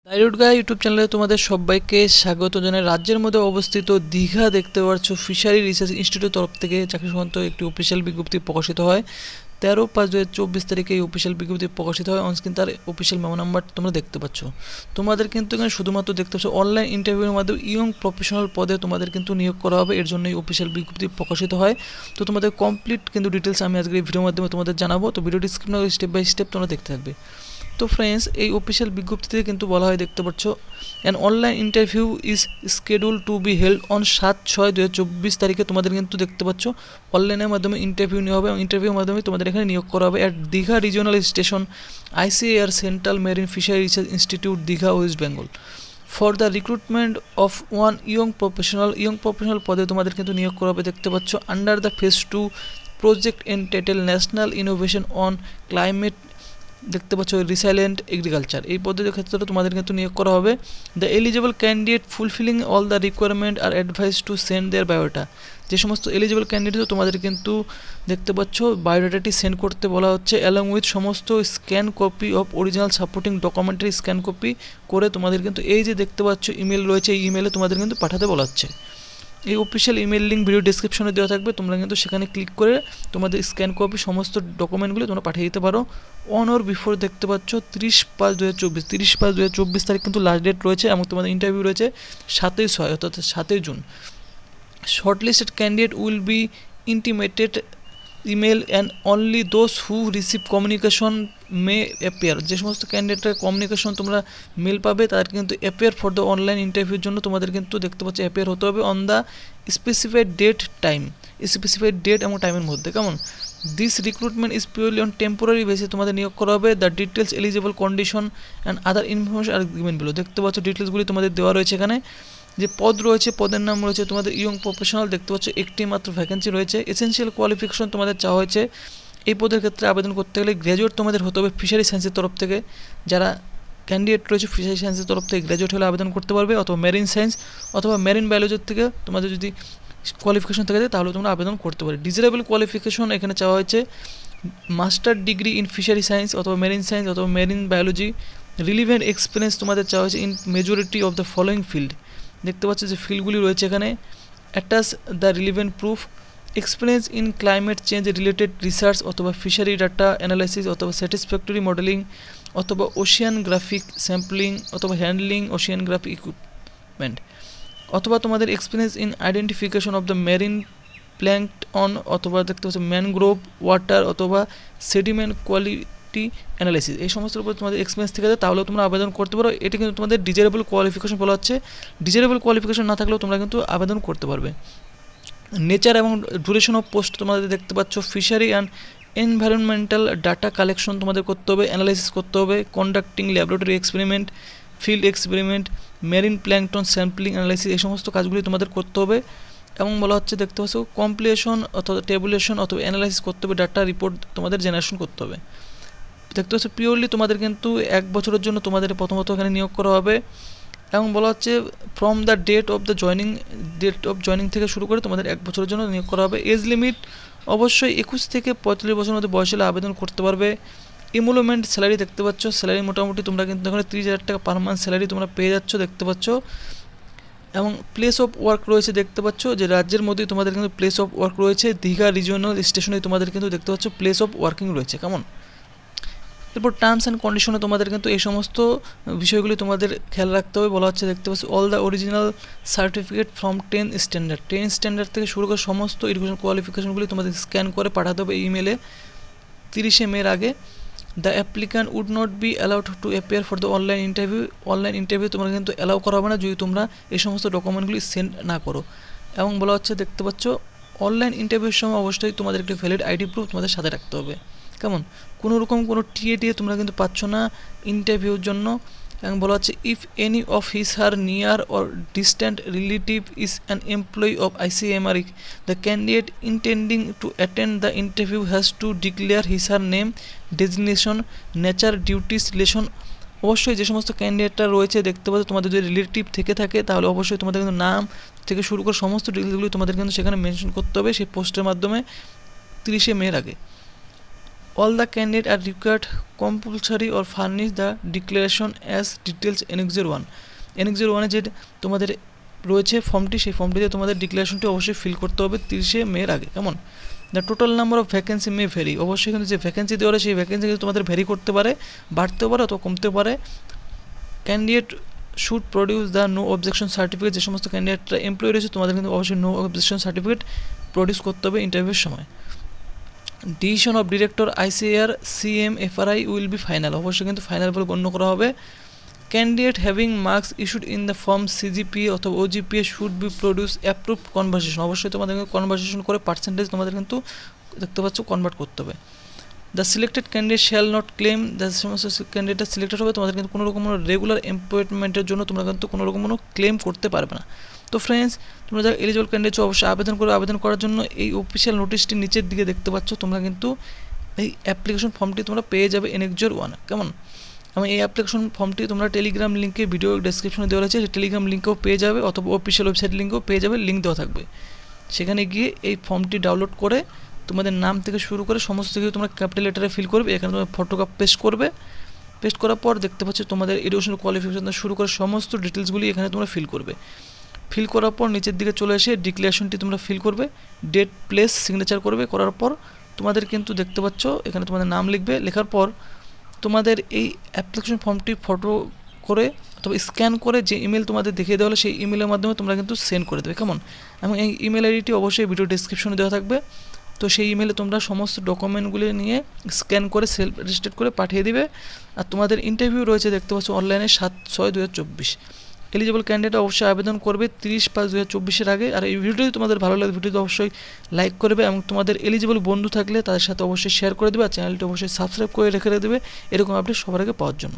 ডাইরুট গাই YouTube চ্যানেলে তোমাদের সবাইকে স্বাগত জানাই। রাজ্যের মধ্যে অবস্থিত দীঘা দেখতে পাচ্ছ ফিশারি রিসার্চ ইনস্টিটিউটের তরফ থেকে চাকরি সংক্রান্ত একটি অফিসিয়াল বিজ্ঞপ্তি প্রকাশিত হয়। 13/5/2024 তারিখে এই অফিসিয়াল বিজ্ঞপ্তি প্রকাশিত হয়। অনস্ক্রিন তার অফিসিয়াল মেমো নাম্বার তোমরা দেখতে পাচ্ছ। তোমাদের কিন্তু এখানে শুধুমাত্র দেখতে পাচ্ছ অনলাইন ইন্টারভিউর মাধ্যমে ইয়ং প্রফেশনাল পদে তোমাদের কিন্তু নিয়োগ করা হবে। এর জন্য এই অফিসিয়াল বিজ্ঞপ্তি প্রকাশিত হয়। তো তোমাদের কমপ্লিট কিন্তু ডিটেলস আমি আজকে এই ভিডিওর মাধ্যমে তোমাদের জানাবো। তো ভিডিওটি স্টেপ বাই স্টেপ তোমরা দেখতে থাকবে। তো ফ্রেন্ডস, এই অফিসিয়াল বিজ্ঞপ্তিতে কিন্তু বলা হয়, দেখতে পাচ্ছ, an online interview is schedule to be held on 7/6/2024 তারিখে তোমাদের কিন্তু দেখতে পাচ্ছ অনলাইনের মাধ্যমে ইন্টারভিউ নেওয়া হবে এবং ইন্টারভিউর মাধ্যমে তোমাদের এখানে নিয়োগ করা হবে at Digha regional station ICAR central marine fishery research institute Digha West Bengal for the recruitment of one young professional পদে তোমাদের কিন্তু নিয়োগ করা হবে। দেখতে পাচ্ছ under the phase 2 project entitle national innovation on climate, দেখতে পাচ্ছ রিসাইলেন্ট এগ্রিকালচার। এই পদ্ধতির ক্ষেত্রে তোমাদের কিন্তু নিয়োগ করা হবে। The eligible candidate fulfilling all the requirement are advise to send their biodata. যে সমস্ত এলিজিবল ক্যান্ডিডেট তোমাদের কিন্তু দেখতে পাচ্ছ বায়োডাটাটি সেন্ড করতে বলা হচ্ছে, অ্যালং উইথ সমস্ত scan copy of original supporting documentary scan copy করে তোমাদের কিন্তু এই যে দেখতে পাচ্ছ ইমেল রয়েছে, এই ইমেলে তোমাদের কিন্তু পাঠাতে বলা হচ্ছে। এই অফিসিয়াল ইমেল লিঙ্ক ভিডিও ডেসক্রিপশনে দেওয়া থাকবে, তোমরা কিন্তু সেখানে ক্লিক করে তোমাদের স্ক্যান কপি সমস্ত ডকুমেন্টগুলো তোমরা পাঠিয়ে দিতে পারো। অন অর বিফোর দেখতে পাচ্ছ 30/5/2024 তারিখ কিন্তু লাস্ট ডেট রয়েছে এবং তোমাদের ইন্টারভিউ রয়েছে 7/6 অর্থাৎ 7 June. Shortlisted candidate will be intimated email and only those who receive communication May appear. যে সমস্ত ক্যান্ডিডেটের কমিউনিকেশন তোমরা মেল পাবে তাদের কিন্তু অ্যাপিয়ার ফর দ্য অনলাইন ইন্টারভিউর জন্য তোমাদের কিন্তু দেখতে পাচ্ছ অ্যাপিয়ার হতে হবে অন দ্য স্পেসিফাইড ডেট এবং টাইমের মধ্যে। কেমন? This recruitment is purely on temporary basis তোমাদের নিয়োগ করা হবে। The details eligible condition and other information are given below. দেখতে পাচ্ছ ডিটেলসগুলি তোমাদের দেওয়া রয়েছে এখানে। যে পদ রয়েছে, পদের নাম রয়েছে তোমাদের ইয়ং প্রফেশনাল, দেখতে পাচ্ছ একটি মাত্র ভ্যাকেন্সি রয়েছে। এসেনশিয়াল কোয়ালিফিকেশন তোমাদের চাওয়া হয়েছে। এই পদের ক্ষেত্রে আবেদন করতে গেলে গ্র্যাজুয়েট তোমাদের হতে হবে ফিশারি সায়েন্সের তরফ থেকে। যারা ক্যান্ডিডেট রয়েছে ফিশারি সায়েন্সের তরফ থেকে গ্র্যাজুয়েট হলে আবেদন করতে পারবে, অথবা মেরিন সায়েন্স অথবা মেরিন বায়োলজির থেকে তোমাদের যদি কোয়ালিফিকেশন থাকে তাহলে তোমরা আবেদন করতে পারবে। ডিজারেবল কোয়ালিফিকেশন এখানে চাওয়া হয়েছে master degree in fishery science অথবা মেরিন সায়েন্স অথবা মেরিন বায়োলজি। রিলিভেন্ট এক্সপিরিয়েন্স তোমাদের চাওয়া হয়েছে in majority of the following field. দেখতে পাচ্ছ যে ফিল্ডগুলি রয়েছে এখানে। Attach the relevant proof experience in climate change related research অথবা ফিশারি ডাটা অ্যানালাইসিস অথবা স্যাটিসফ্যাক্টরি মডেলিং অথবা ওশিয়ানগ্রাফিক স্যাম্পলিং অথবা হ্যান্ডলিং ওশিয়ানগ্রাফিক ইকুইপমেন্ট অথবা তোমাদের experience in identification of the marine plankton অথবা দেখতে পাচ্ছ ম্যানগ্রোভ ওয়াটার অথবা সেডিমেন্ট কোয়ালিটি অ্যানালাইসিস। এই সমস্ত উপর তোমাদের এক্সপিরিয়েন্স থেকে যায় তাহলেও তোমরা আবেদন করতে পারো। এটি কিন্তু তোমাদের ডিজারেবল কোয়ালিফিকেশন বলা হচ্ছে। ডিজারেবল কোয়ালিফিকেশন না থাকলেও তোমরা কিন্তু আবেদন করতে পারবে। নেচার এবং ডিউরেশন অফ পোস্ট তোমাদের দেখতে পাচ্ছ fishery and environmental data collection তোমাদের করতে হবে, অ্যানালাইসিস করতে হবে, conducting laboratory experiment, field experiment, marine plankton sampling analysis, এই সমস্ত কাজগুলি তোমাদের করতে হবে। এবং বলা হচ্ছে দেখতে পাচ্ছ কমপ্লিশন অথবা টেবুলেশন অথবা অ্যানালাইসিস করতে হবে, ডাটা রিপোর্ট তোমাদের জেনারেশন করতে হবে। দেখতে পাচ্ছ পিওরলি তোমাদের কিন্তু 1 বছরের জন্য তোমাদের প্রথমত এখানে নিয়োগ করা হবে। এবং বলা হচ্ছে from the date of joining থেকে শুরু করে তোমাদের 1 বছরের জন্য নিয়োগ করা হবে। এজ লিমিট অবশ্যই 21 থেকে 45 বছরের মধ্যে বয়স হলে আবেদন করতে পারবে। ইমুলমেন্ট স্যালারি দেখতে পাচ্ছ, স্যালারি মোটামুটি তোমরা কিন্তু এখানে 30,000 টাকা পার মান্থ স্যালারি তোমরা পেয়ে যাচ্ছ, দেখতে পাচ্ছ। এবং প্লেস অফ ওয়ার্ক রয়েছে, দেখতে পাচ্ছ যে রাজ্যের মধ্যেই তোমাদের কিন্তু প্লেস অফ ওয়ার্ক রয়েছে। দীঘা রিজিওনাল স্টেশনে তোমাদের কিন্তু দেখতে পাচ্ছ প্লেস অফ ওয়ার্কিং রয়েছে। কেমন? এরপর টার্মস অ্যান্ড কন্ডিশনে তোমাদের কিন্তু এই সমস্ত বিষয়গুলি তোমাদের খেয়াল রাখতে হবে। বলা হচ্ছে দেখতে পাচ্ছি all the original certificate from 10 standard থেকে শুরু করে সমস্ত এডুকেশন কোয়ালিফিকেশনগুলি তোমাদের স্ক্যান করে পাঠাতে হবে ইমেলে 30 মের আগে। The applicant would not be allowed to appear for the online interview তোমরা কিন্তু অ্যালাউ করা হবে না যদি তোমরা এই সমস্ত ডকুমেন্টগুলি সেন্ড না করো। এবং বলা হচ্ছে দেখতে পাচ্ছ অনলাইন ইন্টারভিউর সময় অবশ্যই তোমাদের একটি ভ্যালিড আইডি প্রুফ তোমাদের সাথে রাখতে হবে। কেমন? কোনো রকম কোনো টিএ তোমরা কিন্তু পাচ্ছ না ইন্টারভিউর জন্য। এবং বলা হচ্ছে if any of his her near or distant relative is an employee of ICMR, the candidate intending to attend the interview has to declare his her name, designation, nature, duties, relation. অবশ্যই যে সমস্ত ক্যান্ডিডেটটা রয়েছে দেখতে পাচ্ছ তোমাদের যদি relative থেকে থাকে তাহলে অবশ্যই তোমাদের কিন্তু নাম থেকে শুরু করে সমস্ত ডিটেলসগুলি তোমাদের কিন্তু সেখানে মেনশন করতে হবে সেই পোস্টের মাধ্যমে 30 মের আগে। all the candidates are required compulsory or furnish the declaration as details Annex 1 Annex 1 যে তোমাদের রয়েছে ফর্মটি, সেই ফর্মটিতে তোমাদের ডিক্লারেশনটি অবশ্যই ফিল করতে হবে 30শে মের আগে। কেমন? The total number of vacancy may vary, অবশ্যই কিন্তু যে ভ্যাকেন্সি দেওয়া হয় সেই ভ্যাকেন্সি কিন্তু তোমাদের ভ্যারি করতে পারে, বাড়তেও পারে অথবা কমতেও পারে। Candidate should produce the no objection certificate, যে সমস্ত ক্যান্ডিডেটরা এমপ্লয়ি রয়েছে তোমাদের কিন্তু অবশ্যই নো অবজেকশন সার্টিফিকেট প্রডিউস করতে হবে ইন্টারভিউর সময়। Decision of director ICAR CM FRI will be final, অবশ্যই কিন্তু ফাইনাল বলে গণ্য করা হবে। Candidate having marks issued in the form CGPA অথবা OGPA should be produce approved conversation, অবশ্যই তোমাদের কনভার্সেশন করে পার্সেন্টেজ তোমাদের কিন্তু দেখতে পাচ্ছ কনভার্ট করতে হবে। The selected candidate shall not claim, the সমস্ত ক্যান্ডিডেটটা সিলেক্টেড হবে তোমাদের কিন্তু কোনো রকম রেগুলার এমপ্লয়মেন্টের জন্য তোমরা কিন্তু কোনো রকম ক্লেম করতে পারবে না। তো ফ্রেন্ডস, তোমরা যারা এলিজিবল ক্যান্ডিডেট অবশ্যই আবেদন করবে। আবেদন করার জন্য এই অফিসিয়াল নোটিশটি নিচের দিকে দেখতে পাচ্ছ, তোমরা কিন্তু এই অ্যাপ্লিকেশন ফর্মটি তোমরা পেয়ে যাবে Annex 1। কেমন? আমি এই অ্যাপ্লিকেশন ফর্মটি তোমরা টেলিগ্রাম লিঙ্কে ভিডিও ডেসক্রিপশনে দেওয়া রয়েছে, সেই টেলিগ্রাম লিঙ্কেও পেয়ে যাবে অথবা অফিসিয়াল ওয়েবসাইট লিঙ্কেও পেয়ে যাবে, লিঙ্ক দেওয়া থাকবে। সেখানে গিয়ে এই ফর্মটি ডাউনলোড করে তোমাদের নাম থেকে শুরু করে সমস্ত কিছু তোমরা ক্যাপিটাল লেটারে ফিল করবে। এখানে তোমরা ফটোগ্রাফ পেস্ট করবে, পেস্ট করার পর দেখতে পাচ্ছ তোমাদের এডুকেশন কোয়ালিফিকেশন শুরু করে সমস্ত ডিটেলসগুলি এখানে তোমরা ফিল করবে। ফিল করার পর নিচের দিকে চলে এসে ডিক্লারেশনটি তোমরা ফিল করবে, ডেট প্লেস সিগনেচার করবে। করার পর তোমাদের কিন্তু দেখতে পাচ্ছ এখানে তোমাদের নাম লিখবে, লেখার পর তোমাদের এই অ্যাপ্লিকেশন ফর্মটি ফটো করে অথবা স্ক্যান করে যে ইমেল তোমাদের দেখিয়ে দেওয়া হলো সেই ইমেলের মাধ্যমে তোমরা কিন্তু সেন্ড করে দেবে। কেমন? এবং এই ইমেল আইডিটি অবশ্যই ভিডিও ডেসক্রিপশনে দেওয়া থাকবে। তো সেই ইমেলে তোমরা সমস্ত ডকুমেন্টগুলি নিয়ে স্ক্যান করে সেলফ রেজিস্টার্ড করে পাঠিয়ে দিবে। আর তোমাদের ইন্টারভিউ রয়েছে দেখতে পাচ্ছ অনলাইনে 7/6/2024। এলিজিবল ক্যান্ডিডেট অবশ্যই আবেদন করবে 30/5/2024 আগে। আর এই ভিডিওটি তোমাদের ভালো লাগে ভিডিওটি অবশ্যই লাইক করবে এবং তোমাদের এলিজিবল বন্ধু থাকলে তাদের সাথে অবশ্যই শেয়ার করে দেবে। আর চ্যানেলটি অবশ্যই সাবস্ক্রাইব করে রেখে দেবে এরকম আপডেট সবার আগে পাওয়ার জন্য।